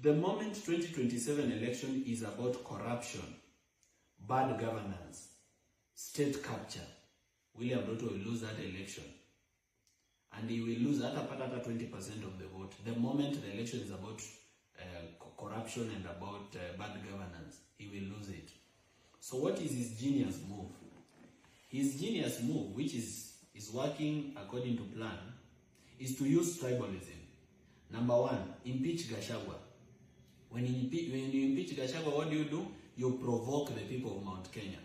The moment 2027 election is about corruption, bad governance, state capture, William Ruto will lose that election. And he will lose that 20% of the vote. The moment the election is about corruption and about bad governance, he will lose it. So what is his genius move? His genius move, which is working according to plan, is to use tribalism. Number one, impeach Gachagua. When you impeach Gachagua, what do? You provoke the people of Mount Kenya.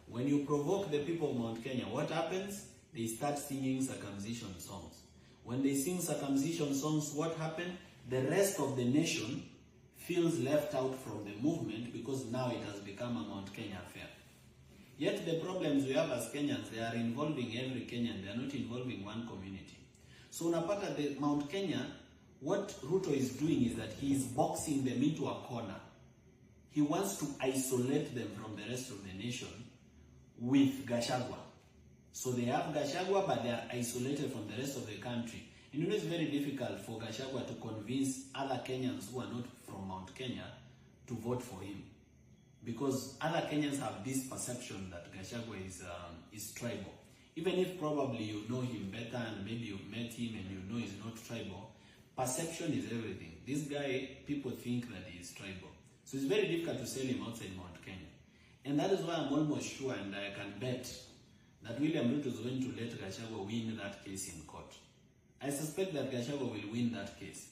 When you provoke the people of Mount Kenya, what happens? They start singing circumcision songs. When they sing circumcision songs, what happens? The rest of the nation feels left out from the movement because now it has become a Mount Kenya affair. Yet the problems we have as Kenyans, they are involving every Kenyan. They are not involving one community. So unapata the Mount Kenya, what Ruto is doing is that he is boxing them into a corner. He wants to isolate them from the rest of the nation with Gachagua. So they have Gachagua, but they are isolated from the rest of the country. And you know, it's very difficult for Gachagua to convince other Kenyans who are not from Mount Kenya to vote for him. Because other Kenyans have this perception that Gachagua is tribal. Even if probably you know him better and maybe you've met him and you know he's not tribal, perception is everything. This guy, people think that he is tribal. So it's very difficult to sell him outside Mount Kenya. And that is why I'm almost sure, and I can bet, that William Ruto is going to let Gachagua win that case in court. I suspect that Gachagua will win that case.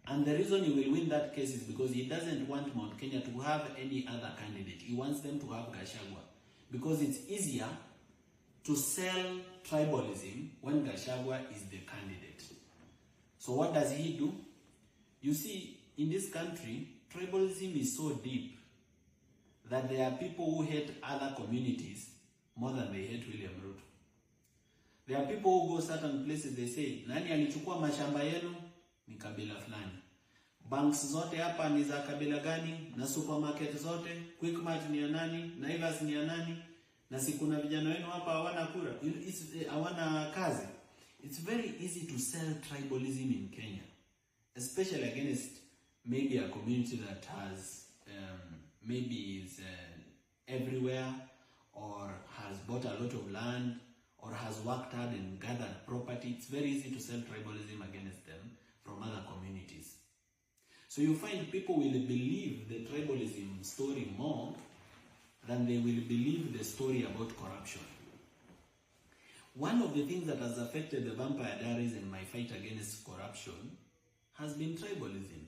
And the reason he will win that case is because he doesn't want Mount Kenya to have any other candidate. He wants them to have Gachagua. Because it's easier to sell tribalism when Gachagua is the candidate. So what does he do? You see, in this country, tribalism is so deep that there are people who hate other communities more than they hate William Ruto. There are people who go certain places, they say, nani alichukua mashamba yenu? Ni kabila fulani. Banks zote hapa ni za kabila gani? Na supermarket zote, Quickmart ni ya nani? Naivas ni ya nani? Na si kuna vijana wenu hapa hawana kura, hawana kazi. It's very easy to sell tribalism in Kenya, especially against maybe a community that has maybe is everywhere, or has bought a lot of land, or has worked hard and gathered property. It's very easy to sell tribalism against them from other communities. So you find people will believe the tribalism story more than they will believe the story about corruption. One of the things that has affected the Vampire Diaries and my fight against corruption has been tribalism.